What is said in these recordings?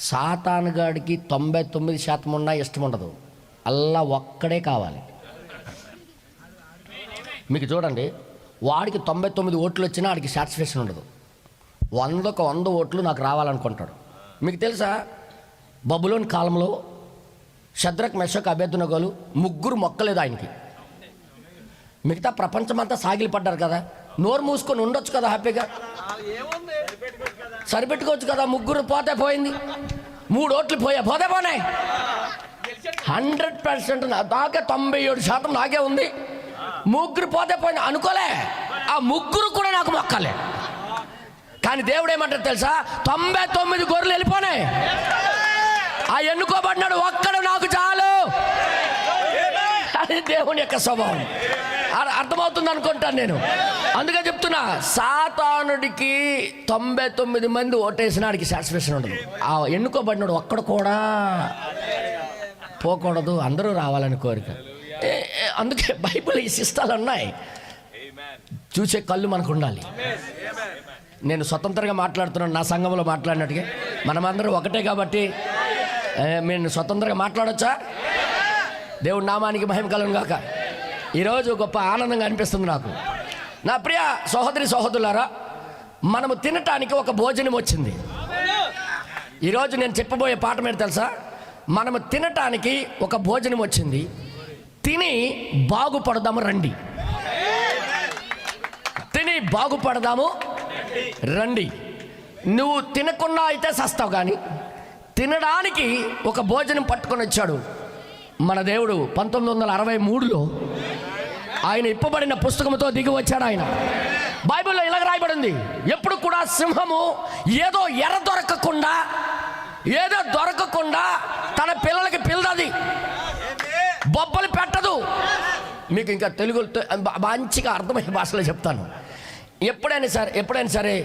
సాతానుగాడికి 99% ఉన్నా ఇష్టం ఉండదు, అల్లా ఒక్కడే కావాలి. మీకు చూడండి, వాడికి 99 ఓట్లు వచ్చినా వాడికి సాటిస్ఫాక్షన్ ఉండదు. 100కు 100 ఓట్లు నాకు రావాలనుకుంటాడు. మీకు తెలుసా, బబులోని కాలంలో షద్రక్ మెషక్ అబేద్నెగోలు ముగ్గురు మొక్కలేదు ఆయనకి. మిగతా ప్రపంచమంతా సాగిలిపడ్డారు కదా, నోరు మూసుకొని ఉండొచ్చు కదా, హ్యాపీగా సరిపెట్టుకోవచ్చు కదా. ముగ్గురు పోతే పోయింది, 3 ఓట్లు పోతే పోనే. 100% దాకా 97% నాకే ఉంది. ముగ్గురు పోతే పోయింది అనుకోలే, ఆ ముగ్గురు కూడా నాకు మొక్కలే. కానీ దేవుడు ఏమంటారు తెలుసా, 99 గొర్రెలు వెళ్ళిపోనాయి, ఆ ఎన్నుకోబడినాడు ఒక్కడు నాకు చాలు. అది దేవుని యొక్క స్వభావం. అర్థమవుతుంది అనుకుంటాను నేను. అందుకే చెప్తున్నా, సాతానుడికి 99 మంది ఓటేసినాడికి సాటిస్ఫాక్షన్ ఉండదు. ఆ ఎన్నుకోబడినాడు ఒక్కడు కూడా పోకూడదు, అందరూ రావాలని కోరిక. అందుకే బైబిల్ ఈ శిస్తాలు ఉన్నాయి. చూసే కళ్ళు మనకు ఉండాలి. నేను స్వతంత్రంగా మాట్లాడుతున్నాను, నా సంఘంలో మాట్లాడినట్టుగా. మనమందరం ఒకటే కాబట్టి నేను స్వతంత్రంగా మాట్లాడొచ్చా? దేవుడి నామానికి మహిమ కలుగును గాక. ఈరోజు గొప్ప ఆనందంగా అనిపిస్తుంది నాకు. నా ప్రియ సహోదరి సహోదరులారా, మనము తినటానికి ఒక భోజనం వచ్చింది. ఈరోజు నేను చెప్పబోయే పాఠం ఏంటి తెలుసా, మనము తినటానికి ఒక భోజనం వచ్చింది. తిని బాగుపడదాము రండి, తిని బాగుపడదాము రండి. నువ్వు తినకుండా అయితే సస్తావు, కానీ తినడానికి ఒక భోజనం పట్టుకొని వచ్చాడు మన దేవుడు. 1963లో ఆయన ఇప్పబడిన పుస్తకంతో దిగి వచ్చాడు ఆయన. బైబిల్లో ఇలాగ రాయబడింది, ఎప్పుడు కూడా సింహము ఏదో దొరకకుండా తన పిల్లలకి పిల్లది, బొబ్బలు పెట్టదు. మీకు ఇంకా తెలుగు మంచిగా అర్థమయ్యే భాషలో చెప్తాను. ఎప్పుడైనా సరే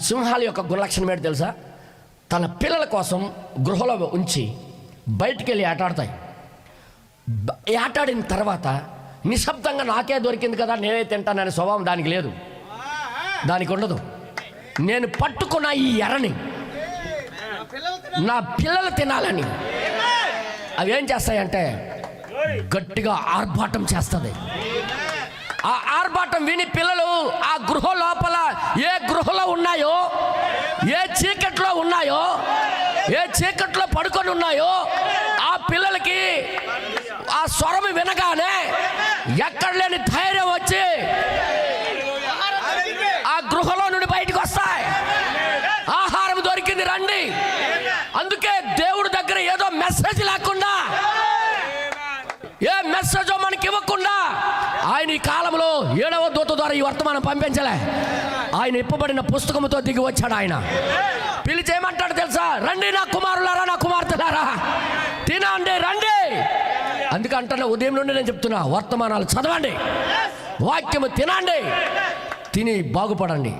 సింహాల యొక్క గుణలక్షణం ఏంటి తెలుసా, తన పిల్లల కోసం గృహలో ఉంచి బయటికి వెళ్ళి ఆటాడతాయి. ఆటాడిన తర్వాత నిశ్శబ్దంగా నాకే దొరికింది కదా నేనే తింటాననే స్వభావం దానికి లేదు, దానికి ఉండదు. నేను పట్టుకున్న ఈ ఎర్రని నా పిల్లలు తినాలని అవి ఏం చేస్తాయంటే గట్టిగా ఆర్భాటం చేస్తుంది. ఆ ఆర్భాటం విని పిల్లలు ఆ గృహ లోపల ఏ గృహలో ఉన్నాయో, ఏ చీకట్లో ఉన్నాయో, ఏ చీకట్లో పడుకొని ఉన్నాయో, ఆ పిల్లలకి ఆ స్వరం వినగానే ఎక్కడ లేని ధైర్యం వచ్చి ఆ గృహలో నుండి బయటకు వస్తాయి. ఆహారం దొరికింది రండి. అందుకే దేవుడి దగ్గర ఏదో మెసేజ్ లేకుండా, ఏ మెసేజ్ మనకి ఇవ్వకుండా ఆయన ఈ కాలంలో 7వ దూత ద్వారా ఈ వర్తమానం పంపించలే. ఆయన ఇప్పబడిన పుస్తకంతో దిగి వచ్చాడు. ఆయన పిలిచేయమంటాడు తెలుసా, రండి నా కుమారులారా, నా కుమార్తెలారా, తినండి రండి. అందుకంటే ఉదయం నుండి నేను చెప్తున్నా, వర్తమానాలు చదవండి, వాక్యము తినండి, తిని బాగుపడండి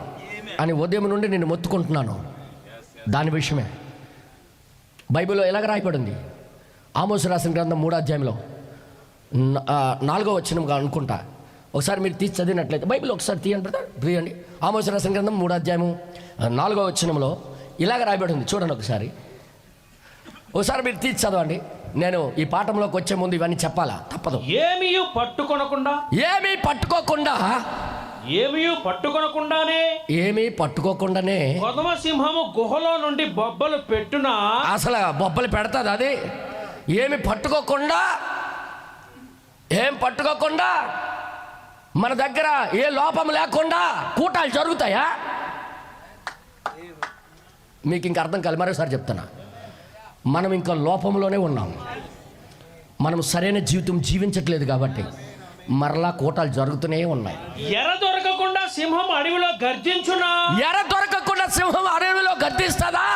అని ఉదయం నుండి నేను మొత్తుకుంటున్నాను. దాని విషయమే బైబిల్లో ఎలాగ రాయబడింది, ఆమోసు రాసిన గ్రంథం 3వ అధ్యాయంలో 4వ వచనంగా అనుకుంటా. ఒకసారి మీరు తీసి చదివినట్లయితే బైబిల్ ఒకసారి తీయండి. ఆమోసు రాసిన గ్రంథం 3వ అధ్యాయము 4వ వచనంలో ఇలాగ రాయబడి ఉంది. చూడండి ఒకసారి మీరు తీసి చదవండి. నేను ఈ పాఠంలోకి వచ్చే ముందు ఇవన్నీ చెప్పాలా, తప్పదు. ఏమీ పట్టుకోకుండానే కొదమ సింహము గుహలో నుండి బొబ్బలు పెట్టునా. అసలు బొబ్బలు పెడతాది అది. ఏం పట్టుకోకుండా మన దగ్గర ఏ లోపం లేకుండా కూటాలు జరుగుతాయా? మీకు ఇంకా అర్థం కాదు, మరోసారి చెప్తున్నా. మనం ఇంకా లోపంలోనే ఉన్నాం. మనం సరైన జీవితం జీవించట్లేదు కాబట్టి మరలా కూటాలు జరుగుతూనే ఉన్నాయి. ఎర్ర దొరకకుండా సింహం అడవిలో గర్జిస్తుందా?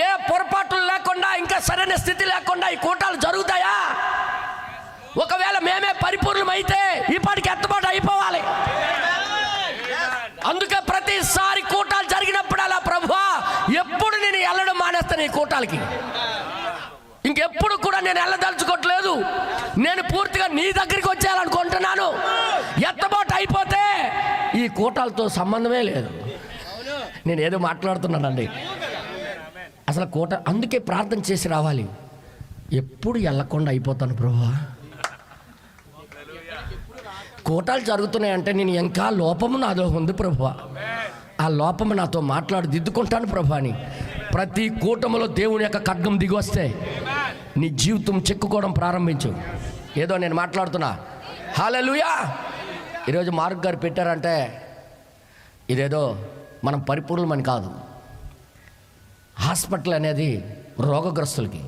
ఏ పొరపాట్లు లేకుండా, ఇంకా సరైన స్థితి లేకుండా ఈ కూటాలు జరుగుతాయా? ఒకవేళ మేమే పరిపూర్ణమైతే ఈ పాటికి ఎత్తుబాటు అయిపోవాలి. అందుకే ప్రతిసారి కూటాలు జరిగినప్పుడు అలా, ప్రభువా ఎప్పుడు నేను వెళ్ళడం మానేస్తాను ఈ కూటాలకి, ఇంకెప్పుడు కూడా నేను వెళ్ళదలుచుకోవట్లేదు, నేను పూర్తిగా నీ దగ్గరికి వచ్చేయాలనుకుంటున్నాను. ఎత్తబాటు అయిపోతే ఈ కూటాలతో సంబంధమే లేదు. నేను ఏదో మాట్లాడుతున్నానండి. అసలు అందుకే ప్రార్థన చేసి రావాలి. ఎప్పుడు వెళ్ళకుండా అయిపోతాను ప్రభువా, కోటాలు జరుగుతున్నాయంటే నేను ఇంకా లోపము నాదో ఉంది ప్రభువా, ఆ లోపము నాతో మాట్లాడి దిద్దుకుంటాను ప్రభు అని ప్రతి కూటములో దేవుని యొక్క ఖడ్గం దిగి వస్తే నీ జీవితం చెక్కుకోవడం ప్రారంభించు. ఏదో నేను మాట్లాడుతున్నా. హల్లెలూయా. ఈరోజు మార్క్ గారు పెట్టారంటే ఇదేదో మనం పరిపూర్ణమని కాదు. హాస్పిటల్ అనేది రోగగ్రస్తులకి.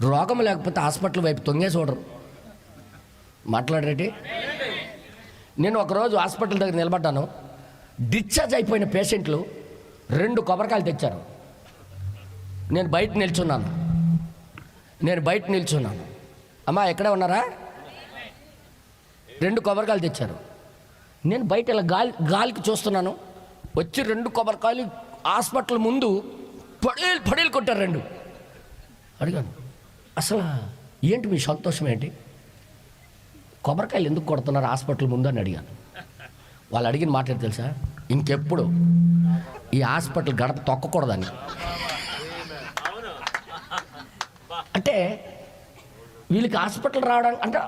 రోగం లేకపోతే హాస్పిటల్ వైపు తొంగే చూడరు. మాట్లాడరేటి. నేను ఒకరోజు హాస్పిటల్ దగ్గర నిలబడ్డాను. డిశ్చార్జ్ అయిపోయిన పేషెంట్లు 2 కొబ్బరికాయలు తెచ్చారు. నేను బయట నిల్చున్నాను. అమ్మా ఎక్కడే ఉన్నారా? 2 కొబ్బరికాయలు తెచ్చారు. నేను బయట ఇలా గాలికి చూస్తున్నాను. వచ్చి 2 కొబ్బరికాయలు హాస్పిటల్ ముందు పడేలు కొట్టారు 2. అడిగాను, అసలు ఏంటి మీ సంతోషం ఏంటి? కొబ్బరికాయలు ఎందుకు కొడుతున్నారు హాస్పిటల్ ముందు అని అడిగాను. వాళ్ళు అడిగిన మాట ఏంటి తెలుసా? ఇంకెప్పుడు ఈ హాస్పిటల్ గడప తొక్కకూడదని. అంటే వీళ్ళకి హాస్పిటల్ రావడానికి అంటే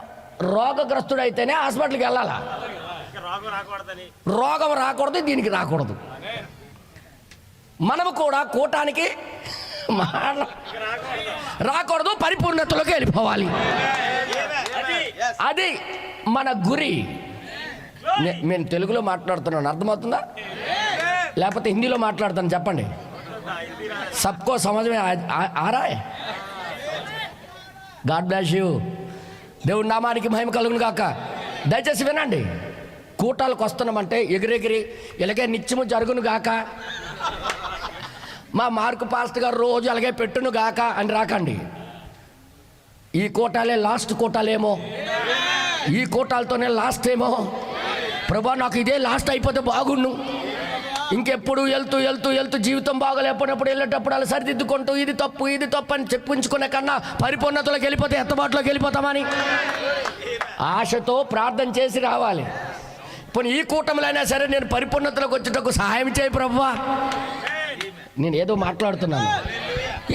రోగగ్రస్తుడు అయితేనే హాస్పిటల్కి వెళ్ళాలా? రోగం రాకూడదు, దీనికి రాకూడదు. మనము కూడా కూటానికి రాకూడదు, పరిపూర్ణతలోకి వెళ్ళిపోవాలి. అది మన గురి. నేను తెలుగులో మాట్లాడుతున్నాను, అర్థమవుతుందా? లేకపోతే హిందీలో మాట్లాడుతాను చెప్పండి. సబ్కో సమజ్ మే ఆ రా హై? God bless you. దేవుడి నామానికి మహిమ కలుగును గాక. దయచేసి వినండి. కూటాలకు వస్తున్నామంటే ఎగిరెగిరి ఇలాగే నిత్యము జరుగును గాక, మా మార్కు పాస్టర్ గారు రోజు అలాగే పెట్టును గాక అని రాకండి. ఈ కోటాలే లాస్ట్ కోటాలేమో, ఈ కోటాలతోనే లాస్ట్ ఏమో. ప్రభా నాకు ఇదే లాస్ట్ అయిపోతే బాగుండు. ఇంకెప్పుడు వెళ్తూ జీవితం బాగలేకపోయినప్పుడు వెళ్ళేటప్పుడు అలా సరిదిద్దుకుంటూ ఇది తప్పు అని చెప్పించుకునే కన్నా పరిపూర్ణతలోకి వెళ్ళిపోతే ఎత్తబాటులోకి వెళ్ళిపోతామని ఆశతో ప్రార్థన చేసి రావాలి. పోనీ ఈ కూటమిలైనా సరే నేను పరిపూర్ణతలోకి వచ్చేటకు సహాయం చేయి ప్రభువా. నేను ఏదో మాట్లాడుతున్నాను.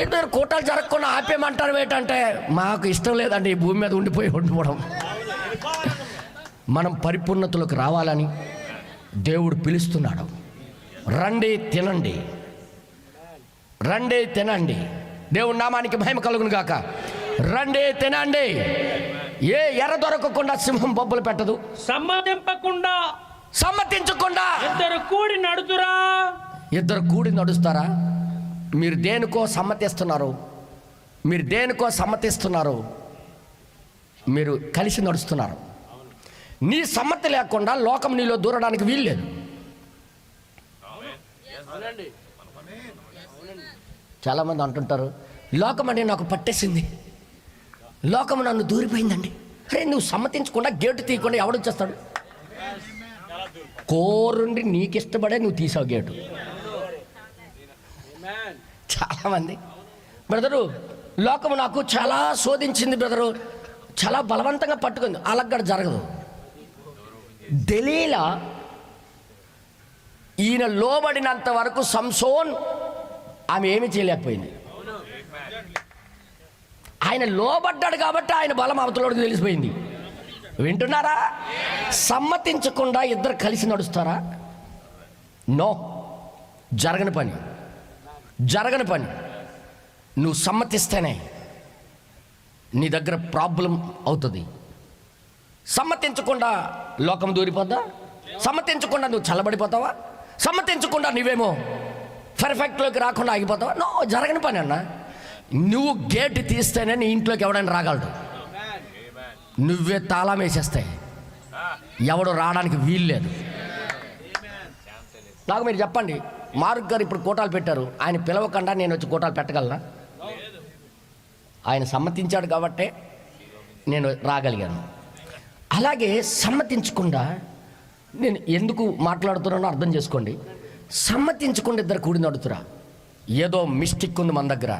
ఏంటో కూటాలు జరగకుండా ఆపేయమంటారు ఏంటంటే మాకు ఇష్టం లేదండి ఈ భూమి మీద ఉండిపోవడం. మనం పరిపూర్ణతలోకి రావాలని దేవుడు పిలుస్తున్నాడు. రండి తినండి. దేవుడి నామానికి మహిమ కలుగును గాక. రండి తినండి. ఏ ఎర్ర దొరకకుండా సింహం బొబ్బలు పెట్టదు. సమ్మతించకుండా ఇద్దరు కూడి నడుస్తారా? మీరు దేనికో సమ్మతిస్తున్నారు. మీరు కలిసి నడుస్తున్నారు. నీ సమ్మతి లేకుండా లోకం నీలో దూరడానికి వీల్లేదు. చాలామంది అంటుంటారు, లోకం అంటే నాకు పట్టేసింది, లోకం నన్ను దూరిపోయిందండి. అరే నువ్వు సమ్మతించకుండా గేటు తీయకుండా ఎవడొచ్చేస్తాడు? కోరుండి నీకు ఇష్టపడే నువ్వు తీసావు గేటు. చాలామంది బ్రదరు లోకము నాకు చాలా శోధించింది బ్రదరు, చాలా బలవంతంగా పట్టుకుంది. అలాగ జరగదు. దెలీలా ఈయన లోబడినంత వరకు సంసోన్ ఆమె ఏమీ చేయలేకపోయింది. ఆయన లోబడ్డాడు కాబట్టి ఆయన బలం అవతలోడికి తెలిసిపోయింది. వింటున్నారా? సమ్మతించకుండా ఇద్దరు కలిసి నడుస్తారా? నో, జరగని పని. నువ్వు సమ్మతిస్తేనే నీ దగ్గర ప్రాబ్లం అవుతుంది. సమ్మతించకుండా లోకం దూరిపోద్దా? సమ్మతించకుండా నువ్వు చల్లబడిపోతావా? సమ్మతించకుండా నువ్వేమో పర్ఫెక్ట్లోకి రాకుండా ఆగిపోతావా? నో, జరగని పని అన్న. నువ్వు గేట్ తీస్తేనే నీ ఇంట్లోకి ఎవడైనా రాగలడు. నువ్వే తాళం వేసేస్తే ఎవడు రావడానికి వీల్లేదు. నాకు మీరు చెప్పండి, మార్క్ గారు ఇప్పుడు కోటాలు పెట్టారు, ఆయన పిలవకుండా నేను వచ్చి కోటాలు పెట్టగలనా? ఆయన సమ్మతించాడు కాబట్టే నేను రాగలిగాను. అలాగే సమ్మతించకుండా నేను ఎందుకు మాట్లాడుతున్నానో అర్థం చేసుకోండి. సమ్మతించకుండా ఇద్దరు కూడి నడుతురా. ఏదో మిస్టేక్ ఉంది మన దగ్గర,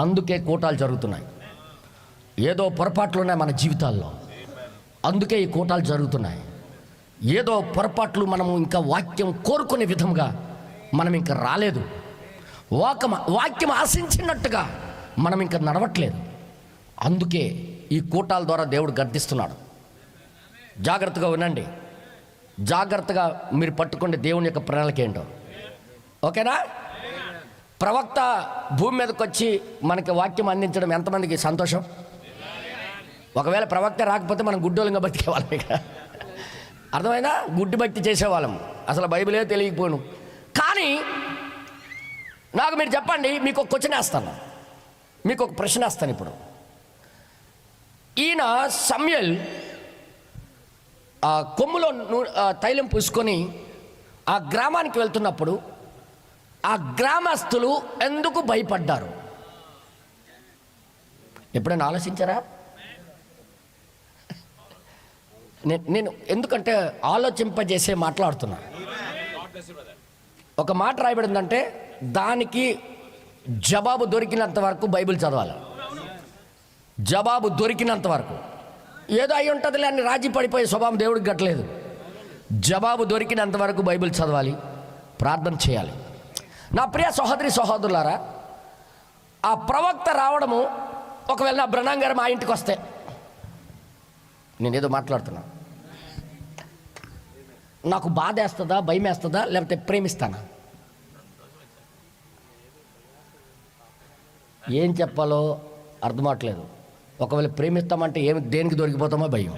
అందుకే కోటాలు జరుగుతున్నాయి. ఏదో పొరపాట్లు ఉన్నాయి మన జీవితాల్లో, అందుకే ఈ కోటాలు జరుగుతున్నాయి. ఏదో పొరపాట్లు మనము ఇంకా వాక్యం కోరుకునే విధంగా మనం ఇంకా రాలేదు. వాక్యం ఆశించినట్టుగా మనం ఇంకా నడవట్లేదు. అందుకే ఈ కూటాల ద్వారా దేవుడు గర్దిస్తున్నాడు. జాగ్రత్తగా వినండి, జాగ్రత్తగా మీరు పట్టుకోండి దేవుని యొక్క ప్రణాళిక ఏంటో. ఓకేనా? ప్రవక్త భూమి మీదకి వచ్చి మనకి వాక్యం అందించడం ఎంతమందికి సంతోషం? ఒకవేళ ప్రవక్త రాకపోతే మనం గుడ్డోలంగా బతికేవాళ్ళం. ఇక అర్థమైనా? గుడ్డి భక్తి చేసేవాళ్ళం, అసలు బైబిలే తెలియకపోను. కానీ నాకు మీరు చెప్పండి, మీకు ఒక క్వశ్చన్ వేస్తాను, మీకు ఒక ప్రశ్న వేస్తాను. ఇప్పుడు ఈయన సమూయేల్ ఆ కొమ్ములో తైలం పూసుకొని ఆ గ్రామానికి వెళ్తున్నప్పుడు ఆ గ్రామస్తులు ఎందుకు భయపడ్డారు? ఎప్పుడైనా ఆలోచించారా? నేను ఎందుకంటే ఆలోచింపజేసే మాట్లాడుతున్నా. ఒక మాట రాయబడిందంటే దానికి జవాబు దొరికినంత వరకు బైబిల్ చదవాలి. జవాబు దొరికినంత వరకు. ఏదో అయి ఉంటుందిలే అని రాజీ పడిపోయే స్వభావం దేవుడికి గట్టలేదు. జవాబు దొరికినంత వరకు బైబిల్ చదవాలి, ప్రార్థన చేయాలి. నా ప్రియ సహోదరి సహోదరులారా, ఆ ప్రవక్త రావడము, ఒకవేళ నా బ్రహ్నాం గారు మా ఇంటికి వస్తే, నేనేదో మాట్లాడుతున్నా, నాకు బాధ వేస్తుందా, భయం వేస్తుందా, లేకపోతే ప్రేమిస్తానా? ఏం చెప్పాలో అర్థం అవట్లేదు. ఒకవేళ ప్రేమిస్తామంటే దేనికి దొరికిపోతామో భయం.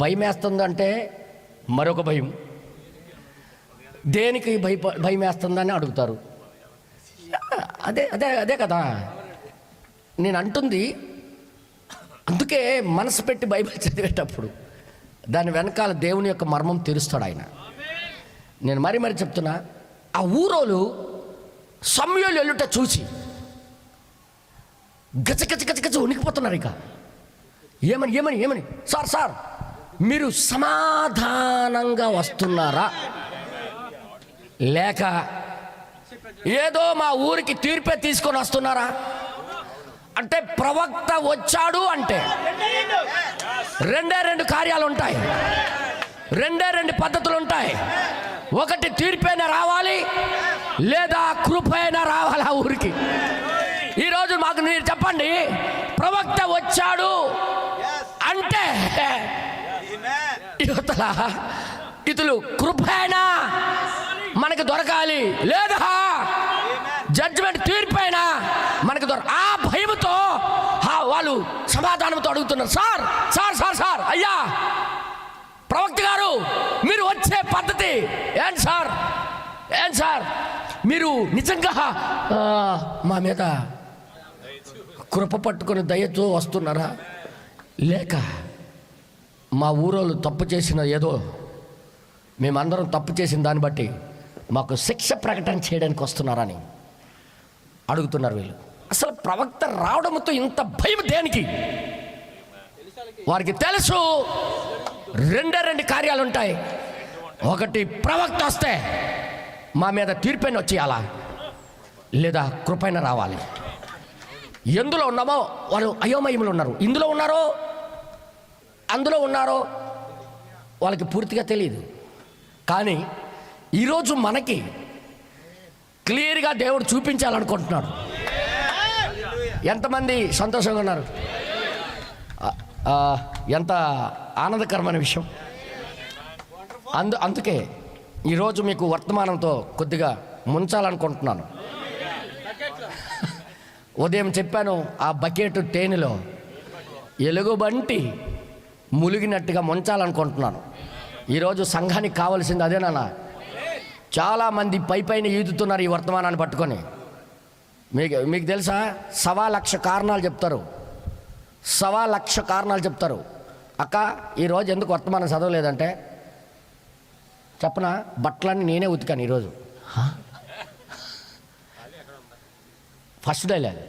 భయం వేస్తుందంటే మరొక భయం. దేనికి భయం వేస్తుందని అడుగుతారు. అదే అదే అదే కదా నేను అంటుంది. అందుకే మనసు పెట్టి బైబిల్ చదివేటప్పుడు దాని వెనకాల దేవుని యొక్క మర్మం తెలుస్తాడు ఆయన. నేను మరీ చెప్తున్నా, ఆ ఊరోలు సమూయేలు ఎల్లుట చూసి గచ ఉనికిపోతున్నారు. ఇక ఏమని సార్ మీరు సమాధానంగా వస్తున్నారా, లేక ఏదో మా ఊరికి తీర్పే తీసుకొని వస్తున్నారా? అంటే ప్రవక్త వచ్చాడు అంటే రెండు కార్యాలు ఉంటాయి, రెండు పద్ధతులు ఉంటాయి. ఒకటి తీర్పైనా రావాలి, లేదా కృపైనా రావాలి ఆ ఊరికి. ఈరోజు మాకు మీరు చెప్పండి, ప్రవక్త వచ్చాడు అంటే ఇతలు కృపైనా మనకు దొరకాలి, లేదా జడ్జిమెంట్ తీర్పైనా మనకు ఆ భయముతో వాళ్ళు సమాధానంతో అడుగుతున్నారు. సార్ అయ్యా ప్రవక్త గారు, మీరు వచ్చే పద్ధతి ఏం సార్ మీరు నిజంగా మా మీద కృప పట్టుకొని దయతో వస్తున్నారా, లేక మా ఊరోళ్ళు తప్పు చేసిన ఏదో మేమందరం తప్పు చేసిన దాన్ని బట్టి మాకు శిక్ష ప్రకటన చేయడానికి వస్తున్నారని అడుగుతున్నారు వీళ్ళు. అసలు ప్రవక్త రావడంతో ఇంత భయం దేనికి? వారికి తెలుసు రెండు కార్యాలు ఉంటాయి. ఒకటి ప్రవక్త వస్తే మా మీద తీర్పైన వచ్చేయాలా, లేదా కృపైన రావాలి. ఎందులో ఉన్నామో వాళ్ళు అయోమయంలో ఉన్నారు. ఇందులో ఉన్నారో అందులో ఉన్నారో వాళ్ళకి పూర్తిగా తెలియదు. కానీ ఈరోజు మనకి క్లియర్గా దేవుడు చూపించాలనుకుంటున్నాడు. ఎంతమంది సంతోషంగా ఉన్నారు? ఎంత ఆనందకరమైన విషయం. అందుకే ఈరోజు మీకు వర్తమానంతో కొద్దిగా ముంచాలనుకుంటున్నాను. ఉదయం చెప్పాను, ఆ బకెట్ తేనెలో ఎలుగుబంటి ములిగినట్టుగా ముంచాలనుకుంటున్నాను. ఈరోజు సంఘానికి కావాల్సింది అదేనా? చాలామంది పైన ఈదుతున్నారు ఈ వర్తమానాన్ని పట్టుకొని. మీకు తెలుసా, 1,00,000 కారణాలు చెప్తారు. 1,00,000 కారణాలు చెప్తారు. అక్క ఈరోజు ఎందుకు వర్తమానం చదవలేదంటే, చెప్పనా, బట్టలన్నీ నేనే ఉతికాను ఈరోజు. First dialogue.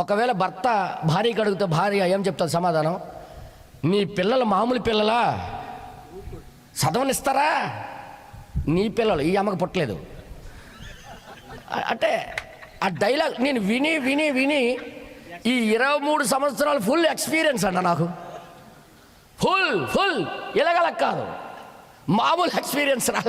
ఒకవేళ భర్త భార్యకి అడిగితే భార్య ఏం చెప్తుంది సమాధానం? నీ పిల్లలు మామూలు పిల్లలా, చదవనిస్తారా? నీ పిల్లలు, ఈ అమ్మకు పుట్టలేదు అంటే ఆ డైలాగ్ నేను విని ఈ 23 సంవత్సరాలు ఫుల్ ఎక్స్పీరియన్స్ అన్న నాకు. ఫుల్ ఇలాగల కాదు, మామూలు ఎక్స్పీరియన్స్ రాలే.